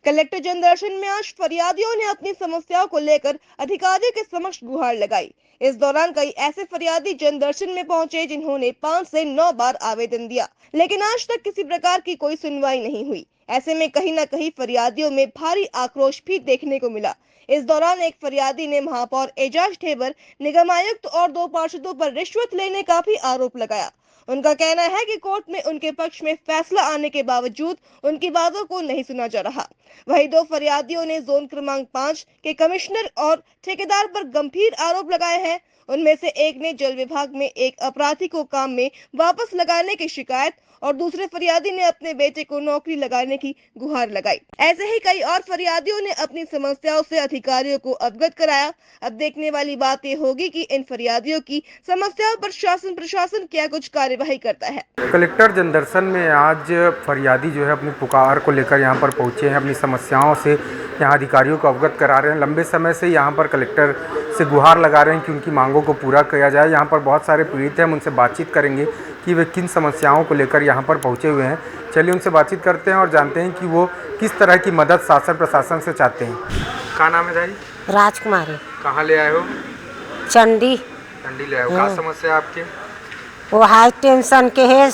Collector जनदर्शन में आज फरियादियों ने अपनी समस्याओं को लेकर अधिकारियों के समक्ष गुहार लगाई। इस दौरान कई ऐसे फरियादी जनदर्शन में पहुंचे जिन्होंने 5 से 9 बार आवेदन दिया, लेकिन आज तक किसी प्रकार की कोई सुनवाई नहीं हुई। ऐसे में कहीं न कहीं फरियादियों में भारी आक्रोश भी देखने को मिला। इस दौरान एक फरियादी ने महापौर एजाज ढेबर, निगम आयुक्त और 2 पार्षदों पर रिश्वत लेने का भी आरोप लगाया। उनका कहना है कि कोर्ट में उनके पक्ष में फैसला आने के बावजूद उनकी बातों को नहीं सुना जा रहा। वहीं 2 फरियादियों ने जोन क्रमांक 5 के कमिश्नर और ठेकेदार पर गंभीर आरोप लगाए हैं। उनमें से एक ने जल विभाग में एक अपराधी को काम में वापस लगाने की शिकायत और दूसरे फरियादी ने अपने बेटे को नौकरी लगाने की गुहार लगाई। ऐसे ही कई और फरियादियों ने अपनी समस्याओं से अधिकारियों को अवगत कराया। अब देखने वाली बात ये होगी कि इन फरियादियों की समस्याओं पर शासन प्रशासन क्या कुछ कार्यवाही करता है। कलेक्टर जनदर्शन में आज फरियादी जो है अपनी पुकार को लेकर यहाँ पर पहुँचे हैं, अपनी समस्याओं से यहाँ अधिकारियों को अवगत करा रहे हैं। लंबे समय से यहाँ पर कलेक्टर से गुहार लगा रहे हैं कि उनकी मांगों को पूरा किया जाए। यहाँ पर बहुत सारे पीड़ित हैं, हम उनसे बातचीत करेंगे कि वे किन समस्याओं को लेकर यहाँ पर पहुँचे हुए हैं। चलिए उनसे बातचीत करते हैं और जानते हैं कि वो किस तरह की मदद शासन प्रशासन से चाहते हैं। क्या नाम है दाई? राजकुमारी। कहाँ ले आए हो? चंडी। चंडी ले आए हो। क्या समस्या है आपकी? वो हाई टेंशन के है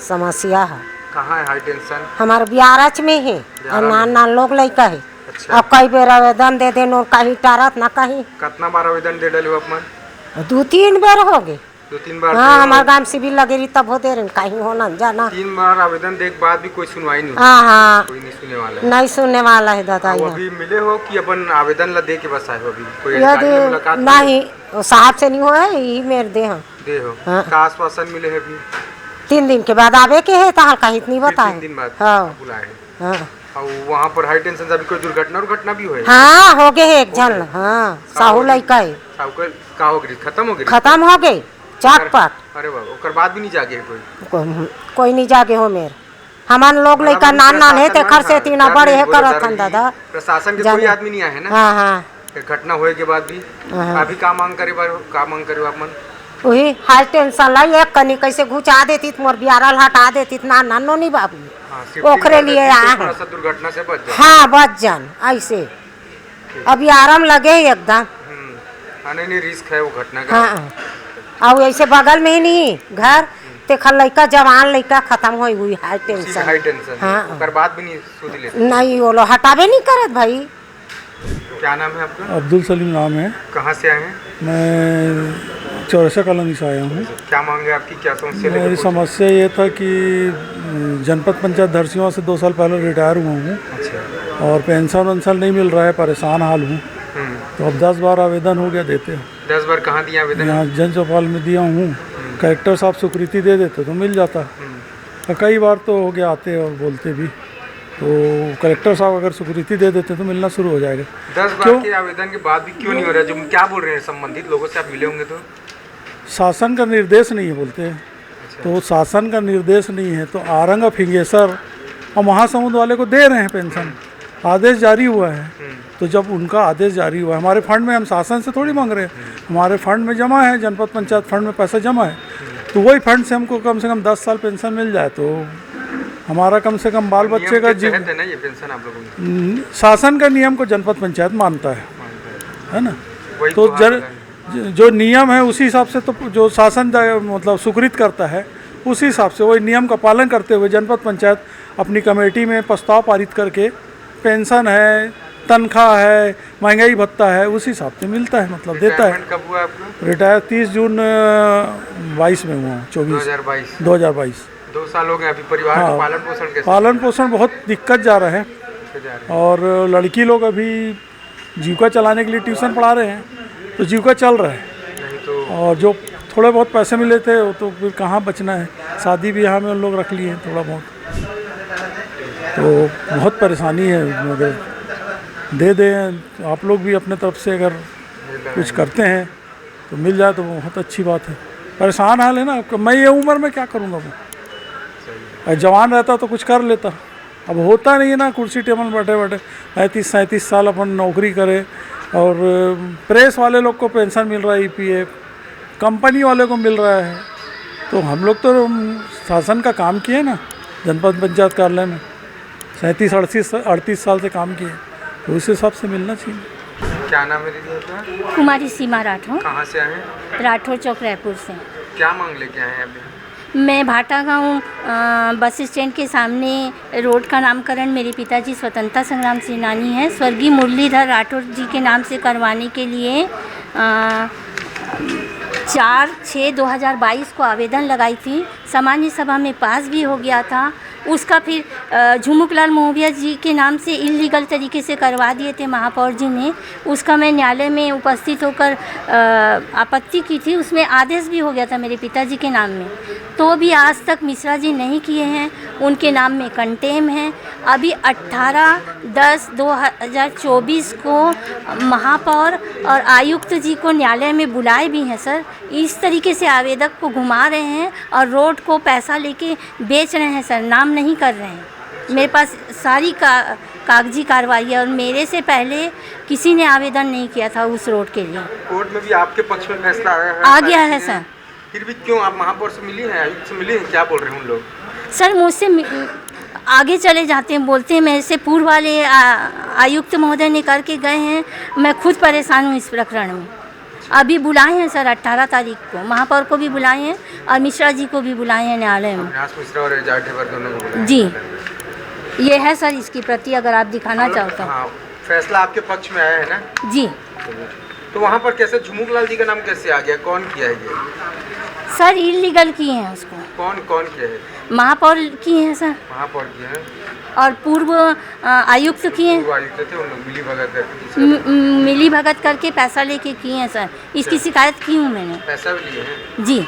समस्या है। कहाँ है हाई टेंशन? हमारे बिहारच में है और नान लोग लड़का है। अच्छा। अब कई बेर आवेदन दे देन और कहीं टारत ना कहीं। कितना बार आवेदन दे डाले हो अपन? 2-3 बार हो गए। 2-3 बार? हाँ, हमारे गांव सिविल लगे रही तब होते रहे, कहीं होना जाना। 3 बार आवेदन देने के बाद भी कोई सुनवाई नहीं? हाँ, कोई नहीं सुनने वाला है। नहीं सुनने वाला है दादा। अभी मिले हो कि अपन आवेदन ला दे के बस आए हो? अभी कोई मुलाकात नहीं साहब से नहीं हुआ है, यही मेरे दे हो। का आश्वासन मिले है? अभी 3 दिन के बाद आवे के है तो हल्का इतनी बताए। 3 दिन बाद बुलाए। हाँ, और वहाँ पर हाई टेंशन से अभी कोई दुर्घटना भी हुई? हाँ, हो गए एक जन। हाँ, साहू लड़का है। का हो गई? खत्म हो गई? खत्म हो गई चटपट। अरे बाबा, ओकर बाद भी नहीं जागे कोई नहीं जागे हो मेरे। हमान लोग लड़का नान है ते खर से तीना बड़े है करत हन दादा। प्रशासन के कोई आदमी नहीं आए है ना? हाँ, हाँ। घटना होए के बाद भी अभी का मांग करे आप मन? वही हाई टेंशन लाई एक कनी कैसे घुचा देती मोर बियारल हटा देती ना नानो नहीं बाबू ओखरे लिए आया। दुर्घटना से बच जाए। हाँ, बच जान ऐसे अभी आराम लगे एकदम। नहीं रिस्क है वो घटना का। हाँ, और ऐसे बगल में ही नहीं घर ते खल लड़का जवान लड़का खत्म हुई हाई टेंशन। हाँ, बात भी नहीं सुध लेते। नहीं वो लोग हटावे नहीं करत भाई। क्या नाम है आपका? अब्दुल सलीम नाम है। कहाँ से आए हैं? मैं चौरसा कॉलोनी से आया हूँ। क्या मांग है आपकी? क्या समस्या? मेरी समस्या ये था कि जनपद पंचायत धरसीवा से 2 साल पहले रिटायर हुआ हूँ। अच्छा। और पेंशन वेंशन नहीं मिल रहा है, परेशान हाल हूँ। तो अब 10 बार आवेदन हो गया देते हैं। 10 बार कहाँ दिया आवेदन? यहाँ जन चौपाल में दिया हूँ। कलेक्टर साहब स्वीकृति दे देते तो मिल जाता। और कई बार तो हो गया आते और बोलते भी, तो कलेक्टर साहब अगर स्वीकृति दे देते तो मिलना शुरू हो जाएगा। 10 बार के आवेदन के बाद भी क्यों नहीं हो रहा? जो क्या बोल रहे हैं संबंधित लोगों से आप मिले होंगे तो? शासन का निर्देश नहीं है बोलते हैं। अच्छा। तो शासन का निर्देश नहीं है तो आरंग फिंगेसर और महासमुंद वाले को दे रहे हैं पेंशन। आदेश जारी हुआ है, तो जब उनका आदेश जारी हुआ है, हमारे फंड में हम शासन से थोड़ी मांग रहे हैं, हमारे फंड में जमा है, जनपद पंचायत फंड में पैसा जमा है, तो वही फंड से हमको कम से कम 10 साल पेंशन मिल जाए तो हमारा कम से कम बाल बच्चे का जीवन है ना। ये पेंशन आप लोगों को शासन का नियम को जनपद पंचायत मानता है ना? तो जो नियम है उसी हिसाब से, तो जो शासन मतलब स्वीकृत करता है उसी हिसाब से वही नियम का पालन करते हुए जनपद पंचायत अपनी कमेटी में प्रस्ताव पारित करके पेंशन है, तनख्वाह है, महंगाई भत्ता है, उसी हिसाब से मिलता है, मतलब देता है। कब हुआ आपका? रिटायर 30 जून 22 में हुआ। 2022। 2 साल हो गए। अभी परिवार का पालन पोषण कैसे? पालन पोषण बहुत दिक्कत जा रहा है। और लड़की लोग अभी जीविका चलाने के लिए ट्यूशन पढ़ा रहे हैं, तो जीविका चल रहा है। और जो थोड़े बहुत पैसे मिले थे वो तो फिर कहाँ बचना है, शादी ब्याह में उन लोग रख लिए थोड़ा बहुत, तो बहुत परेशानी है। मगर दे दें आप लोग भी अपने तरफ से, अगर कुछ करते हैं तो मिल जाए तो बहुत अच्छी बात है। परेशान हाल है ना, मैं ये उम्र में क्या करूँगा? मैं जवान रहता तो कुछ कर लेता, अब होता नहीं है ना, कुर्सी टेबल बैठे बैठे 35-37 साल अपन नौकरी करे। और प्रेस वाले लोग को पेंशन मिल रहा है, EPF, कंपनी वाले को मिल रहा है, तो हम लोग तो शासन का काम किए ना जनपद पंचायत कार्यालय में, 37-38 साल से काम किए, तो उस हिसाब से मिलना चाहिए। क्या नाम है दीदी आपका? कुमारी सीमा राठौर, कहाँ से आए हैं? राठौर चौक रायपुर से। क्या मांग लेके आए हैं अभी? मैं भाटा गांव बस स्टैंड के सामने रोड का नामकरण मेरे पिताजी स्वतंत्रता संग्राम सेनानी हैं स्वर्गीय मुरलीधर राठौर जी के नाम से करवाने के लिए 4/6/2022 को आवेदन लगाई थी। सामान्य सभा में पास भी हो गया था। उसका फिर झुमुकलाल महोबिया जी के नाम से इलीगल तरीके से करवा दिए थे महापौर जी ने। उसका मैं न्यायालय में उपस्थित होकर आपत्ति की थी। उसमें आदेश भी हो गया था मेरे पिताजी के नाम में, तो भी आज तक मिश्रा जी नहीं किए हैं। उनके नाम में कंटेम है। अभी 18/10/2024 को महापौर और आयुक्त जी को न्यायालय में बुलाए भी हैं सर। इस तरीके से आवेदक को घुमा रहे हैं और रोड को पैसा लेके बेच रहे हैं सर, नाम नहीं कर रहे हैं। मेरे पास सारी कागजी कार्रवाई है और मेरे से पहले किसी ने आवेदन नहीं किया था उस रोड के लिए। कोर्ट में भी आपके पक्ष में फैसला आ गया है सर। फिर भी क्यों आप महापौर से मिली हैं, आयुक्त से मिली हैं, क्या बोल रहे हैं उन लोग? सर मुझसे आगे चले जाते हैं, बोलते हैं मेरे से पूर्व वाले आयुक्त महोदय ने करके गए हैं। मैं खुद परेशान हूँ इस प्रकरण में। अभी बुलाए हैं सर 18 तारीख को, महापौर को भी बुलाए हैं और मिश्रा जी को भी बुलाए हैं न्यायालय में। मिश्रा और एजाज ढेबर दोनों को बुलाया जी, ये है सर इसकी प्रति, अगर आप दिखाना चाहो तो। हाँ, फैसला आपके पक्ष में आया है ना जी। तो वहाँ पर कैसे झुमुकलाल जी का नाम कैसे आ गया, कौन किया है ये? सर इलीगल किए हैं उसको। कौन किया है? महापौर किए हैं सर, महापौर किए हैं और पूर्व आयुक्त किए हैं। आयुक्त थे उन लोग मिली भगत करके मिली भगत करके पैसा लेके किए हैं सर। इसकी शिकायत की हूँ मैंने। पैसा भी लिए हैं जी।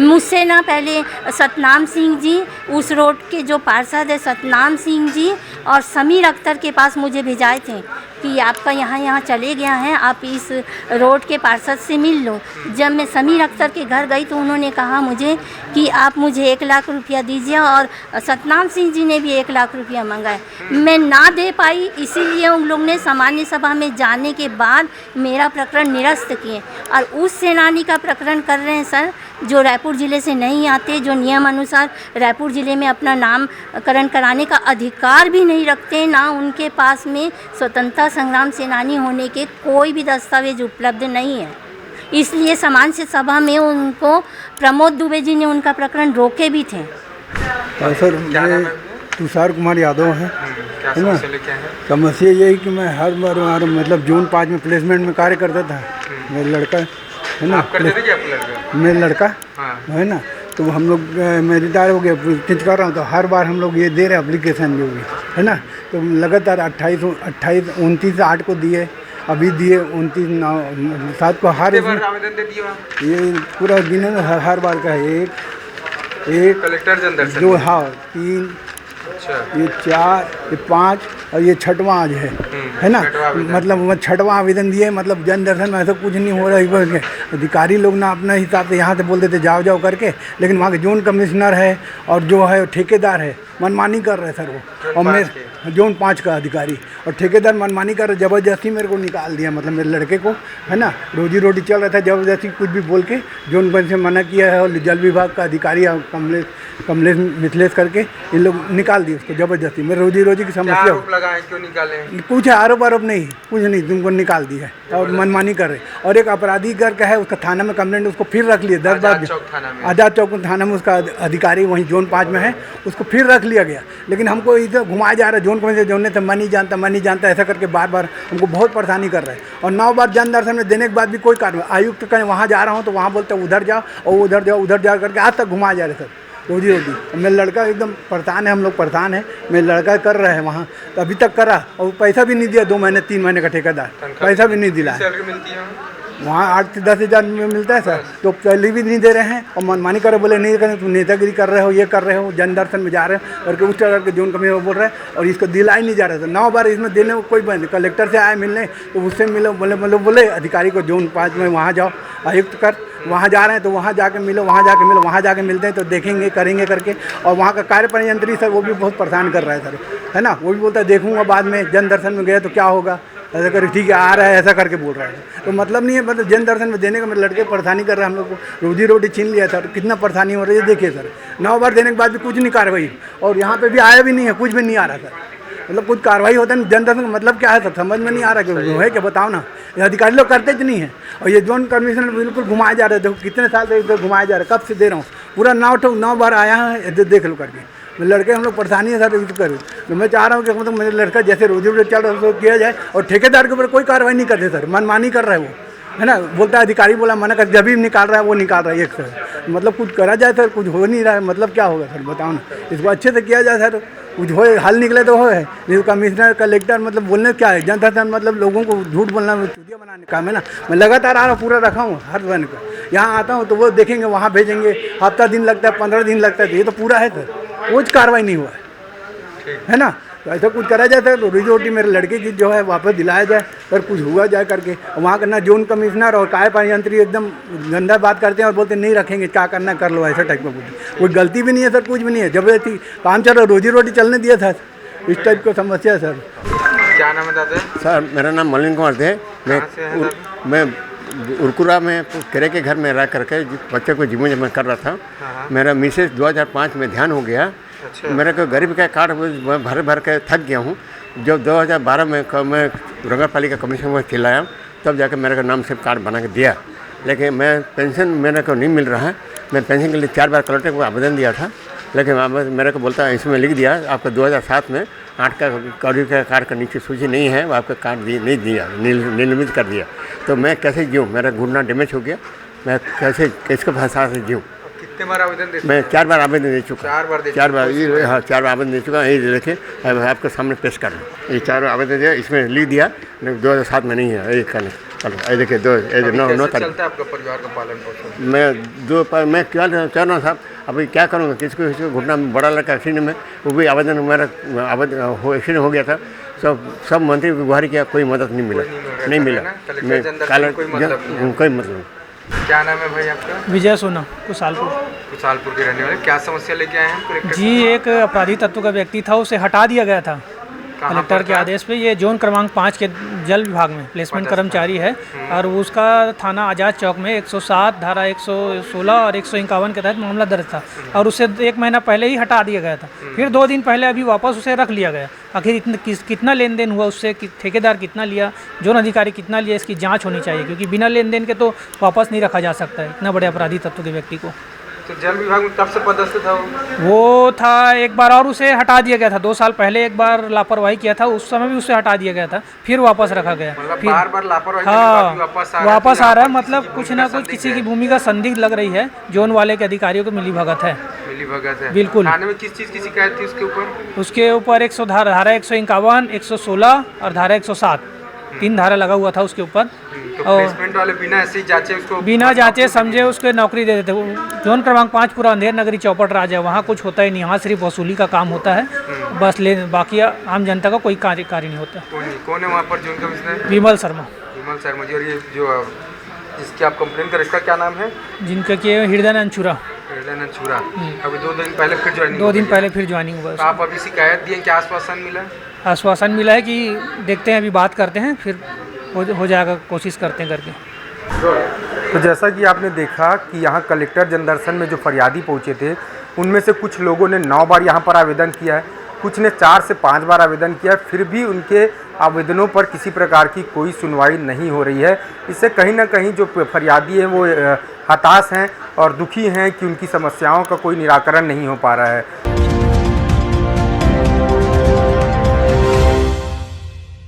मुझसे ना पहले सतनाम सिंह जी, उस रोड के जो पार्षद है सतनाम सिंह जी, और समीर अख्तर के पास मुझे भेजाए थे कि आपका यहाँ चले गया है, आप इस रोड के पार्षद से मिल लो। जब मैं समीर अख्तर के घर गई तो उन्होंने कहा मुझे कि आप मुझे 1 लाख रुपया दीजिए, और सतनाम सिंह जी ने भी 1 लाख रुपया मंगाए। मैं ना दे पाई, इसीलिए उन लोग ने सामान्य सभा में जाने के बाद मेरा प्रकरण निरस्त किए और उस सेनानी का प्रकरण कर रहे हैं सर, जो रायपुर ज़िले से नहीं आते, जो नियम अनुसार रायपुर ज़िले में अपना नामकरण कराने का अधिकार भी नहीं रखते, ना उनके पास में स्वतंत्रता संग्राम सेनानी होने के कोई भी दस्तावेज उपलब्ध नहीं है। इसलिए सामान्य सभा में उनको प्रमोद दुबे जी ने उनका प्रकरण रोके भी थे। सर मैं तुषार कुमार यादव है ना। समस्या यही कि मैं हर बार मतलब जून 5 में प्लेसमेंट में कार्य करता था। मेरा लड़का है ना, मेरा लड़का है ना, तो हम लोग मैं रिटायर हो गया, टीच कर रहा हूँ, तो हर बार हम लोग ये दे रहे एप्लीकेशन जो भी है ना, तो लगातार 29/8 को दिए, अभी दिए 29/7 को। हर आवेदन दे दिया ये पूरा दिन है ना, हर बार का है। एक कलेक्टर जनरल जो, हाँ 3, ये 4, ये 5 और ये 6वां आज है ना। मतलब मैं 6वां आवेदन दिए, मतलब जन दर्शन में ऐसा कुछ नहीं हो रहा है। अधिकारी लोग ना अपने हिसाब से यहाँ से बोल देते जाओ जाओ करके, लेकिन वहाँ के जोन कमिश्नर है और जो है ठेकेदार है मनमानी कर रहे सर वो, और मेरे जोन 5 का अधिकारी और ठेकेदार मनमानी कर रहे, ज़बरदस्ती मेरे को निकाल दिया, मतलब मेरे लड़के को है ना, रोजी रोटी चल रहा था, ज़बरदस्ती कुछ भी बोल के जोन 5 से मना किया है। और जल विभाग का अधिकारी कमलेश मिथिलेश करके इन लोग निकाल दिए उसको ज़बरदस्ती। मेरे रोजी की समस्या लगाए, क्यों निकाले? कुछ आरोप नहीं, कुछ नहीं, तुमको निकाल दिया है और मनमानी कर रहे। और एक अपराधी करके है, उसका थाना में कंप्लेंट, उसको फिर रख लिया 10 बार। आज़ाद चौक थाना में उसका अधिकारी वहीं जोन 5 में है, उसको फिर रख लिया गया। लेकिन हमको इधर घुमाया जा रहा है, जोन 5 से जोन तो मैं नहीं जानता ऐसा करके बार बार हमको बहुत परेशानी कर रहा है। और 9 बार जन दर्शन में देने के बाद भी कोई कार्रवाई। आयुक्त कहीं वहाँ जा रहा हूँ तो वहाँ बोलते उधर जाओ और उधर जाओ करके आज तक घुमाया जा रहा है सर, रोजी। मेरा लड़का एकदम परेशान है, हम लोग परेशान है। मेरा लड़का कर रहा है वहाँ, तो अभी तक करा और पैसा भी नहीं दिया, 2 महीने 3 महीने का ठेकेदार पैसा भी नहीं दिला है। वहाँ 8 से 10 हज़ार में मिलता है सर, तो पहले भी नहीं दे रहे हैं और मनमानी कर रहे, बोले नहीं करें, तुम नेतागिरी कर रहे हो, ये कर रहे हो, जन दर्शन में जा रहे हो और उस तरह के जोन कमिश्नर बोल रहे हैं और इसको दिला ही नहीं जा रहा था। 9 बार इसमें देने को कोई बंद, कलेक्टर से आए मिलने तो उससे मिलो, बोले अधिकारी को जोन 5 में वहाँ जाओ, आयुक्त कर वहाँ जा रहे हैं तो वहाँ जाके मिलो, वहाँ जाके मिलते हैं तो देखेंगे करेंगे करके। और वहाँ का कार्यपालन यंत्री सर वो भी बहुत परेशान कर रहा है सर, है ना, वो भी बोलता है देखूँगा बाद में, जन दर्शन में गया तो क्या होगा, ऐसा कर ठीक है आ रहा है, ऐसा करके बोल रहा है। तो मतलब नहीं है, मतलब जन दर्शन में देने का मेरे लड़के परेशानी कर रहे हैं, हम लोग को रोजी रोटी छीन लिया सर, कितना परेशानी हो रही है देखिए सर। 9 बार देने के बाद भी कुछ नहीं कार्रवाई, और यहाँ पे भी आया भी नहीं है, कुछ भी नहीं आ रहा सर। मतलब कुछ कार्रवाई होता है। जन दर्शन का मतलब क्या है सर, समझ में नहीं आ रहा कि है क्या, बताओ ना। ये अधिकारी लोग करते ज नहीं है। और ये जोन कमिश्नर बिल्कुल घुमाए जा रहे हैं। देखो कितने साल से इधर घुमाए जा रहे हैं, कब से दे रहा हूँ। पूरा 9 बार आया है, देख लो करके। लड़के हम लोग परेशानी है सर इसको कर। तो मैं चाह रहा हूँ कि मतलब मेरे लड़का जैसे रोजी रोटी चल रहा है उसको किया जाए। और ठेकेदार के ऊपर कोई कार्रवाई नहीं करते सर, मनमानी कर रहा है वो, है ना। बोलता है अधिकारी बोला मना कर, जब भी निकाल रहा है वो निकाल रहा है एक सर। मतलब कुछ करा जाए सर, कुछ हो नहीं रहा है, मतलब क्या होगा सर, बताओ ना। इसको अच्छे से किया जाए सर, कुछ हो, हल निकले तो हो है। नहीं कमिश्नर कलेक्टर मतलब बोलने क्या है, जनता मतलब लोगों को झूठ बोलना, चुतिया बनाने का काम है ना। मैं लगातार आ रहा हूँ, पूरा रखा हूँ हर वन का। यहाँ आता हूँ तो वो देखेंगे, वहाँ भेजेंगे, हफ्ता दिन लगता है, 15 दिन लगता है। ये तो पूरा है सर, कुछ कार्रवाई नहीं हुआ है ना। तो ऐसा कुछ करा जाए सर, रोजी रोटी मेरे लड़के की जो है वापस दिलाया जाए, पर कुछ हुआ जाए करके। वहाँ का ना जोन कमिश्नर और कार्यपालिक यंत्री एकदम गंदा बात करते हैं और बोलते नहीं रखेंगे, क्या करना कर लो, ऐसा टाइप का कुछ। कोई गलती भी नहीं है सर, कुछ भी नहीं है, जबरदस्ती काम चल रहा, रोजी रोटी चलने दिया था। इस टाइप की समस्या है सर। क्या नाम है दादा? सर मेरा नाम मलिन कुमार थे। मैं उरकुरा में किराए के घर में रह करके बच्चे को जीवन जमा कर रहा था। मेरा मिसेज 2005 में ध्यान हो गया। मेरे को गरीब का कार्ड भर भर के थक गया हूँ। जब 2012 में मैं नगर पालिका कमीशन में चिल्लाया, तब जाकर मेरे को नाम से कार्ड बना के दिया। लेकिन मैं पेंशन मेरे को नहीं मिल रहा है। मैं पेंशन के लिए 4 बार कलेक्टर को आवेदन दिया था, लेकिन मेरे को बोलता है इसमें लिख दिया आपका 2007 में 8 का गरीब का कार्ड का नीचे सूची नहीं है, वो आपका कार्ड नहीं दिया, निलंबित कर दिया। तो मैं कैसे जीऊँ, मेरा घुटना डैमेज हो गया, मैं कैसे किसको फंसा से जीऊँ। कितने बार आवेदन दे? मैं 4 बार आवेदन दे चुका। 4 बार? 4 बार, हाँ 4 बार आवेदन दे चुका। ये देखें, आपके सामने पेश कर रहा हूँ। ये 4 आवेदन दिया, इसमें लिख दिया 2007 में नहीं है। ये कल ये देखिए 9 तारीख। चलता है आपका परिवार का पालन पोषण? मैं क्या चाह रहा हूँ साहब, अभी क्या करूँगा, किसको घुटना में बड़ा लड़का एक्सीडेंट में, वो भी आवेदन मेरा एक्सीडेंट हो गया था। सब मंत्री को गुहारी किया, कोई मदद नहीं मिला। कोई मतलब। क्या नाम है भाई आपका? विजय सोना, कुशालपुर। कुशालपुर के रहने वाले। क्या समस्या लेके आए हैं कलेक्टर? जी, एक अपराधी तत्व का व्यक्ति था, उसे हटा दिया गया था कलेक्टर के आदेश पे। ये जोन क्रमांक 5 के जल विभाग में प्लेसमेंट कर्मचारी है और उसका थाना आज़ाद चौक में 107 धारा 116 और 151 के तहत मामला दर्ज था और उसे 1 महीना पहले ही हटा दिया गया था। फिर 2 दिन पहले अभी वापस उसे रख लिया गया। आखिर कितना लेन देन हुआ उससे, ठेकेदार कितना लिया, जोन अधिकारी कितना लिया, इसकी जाँच होनी चाहिए, क्योंकि बिना लेन देन के तो वापस नहीं रखा जा सकता है इतना बड़े अपराधी तत्व के व्यक्ति को। तो जल विभाग में कब से पदस्थ था वो था एक बार और उसे हटा दिया गया था। 2 साल पहले एक बार लापरवाही किया था, उस समय भी उसे हटा दिया गया था, फिर वापस रखा गया। मतलब फिर बार लापरवाही हाँ वापस आ रहा है। मतलब कुछ ना कुछ किसी की भूमिका संदिग्ध लग रही है। जोन वाले के अधिकारियों को मिली भगत है। बिल्कुल। थाने में किस चीज़ की शिकायत थी उसके ऊपर? उसके ऊपर 100 धारा 151, 116 और धारा 107 3 धारा लगा हुआ था उसके ऊपर। तो प्लेसमेंट वाले बिना ऐसे ही जांचे उसको, बिना जांचे समझे उसको नौकरी दे देते। जोन क्रमांक 5 पूरा अंधेर नगरी चौपट राज है, वहाँ कुछ होता ही नहीं। यहाँ सिर्फ वसूली का काम होता है बस, बाकी आम जनता का कोई कार्य नहीं होता। कौन है वहाँ पर जोन कमिश्नर? विमल शर्मा। विमल शर्मा जी। और ये जो इसकी आप कंप्लेन कर, इसका क्या नाम है? जिनका कि हृदय छुरा। अभी 2 दिन पहले फिर ज्वाइनिंग? 2 दिन पहले फिर ज्वाइनिग हुआ। तो आप अभी शिकायत दिए, क्या आश्वासन मिला? आश्वासन मिला है कि देखते हैं, अभी बात करते हैं, फिर हो जाएगा, कोशिश करते हैं करके। तो जैसा कि आपने देखा कि यहाँ कलेक्टर जनदर्शन में जो फरियादी पहुँचे थे, उनमें से कुछ लोगों ने 9 बार यहाँ पर आवेदन किया है, कुछ ने 4 से 5 बार आवेदन किया, फिर भी उनके आवेदनों पर किसी प्रकार की कोई सुनवाई नहीं हो रही है। इससे कहीं ना कहीं जो फरियादी हैं वो हताश हैं और दुखी हैं कि उनकी समस्याओं का कोई निराकरण नहीं हो पा रहा है।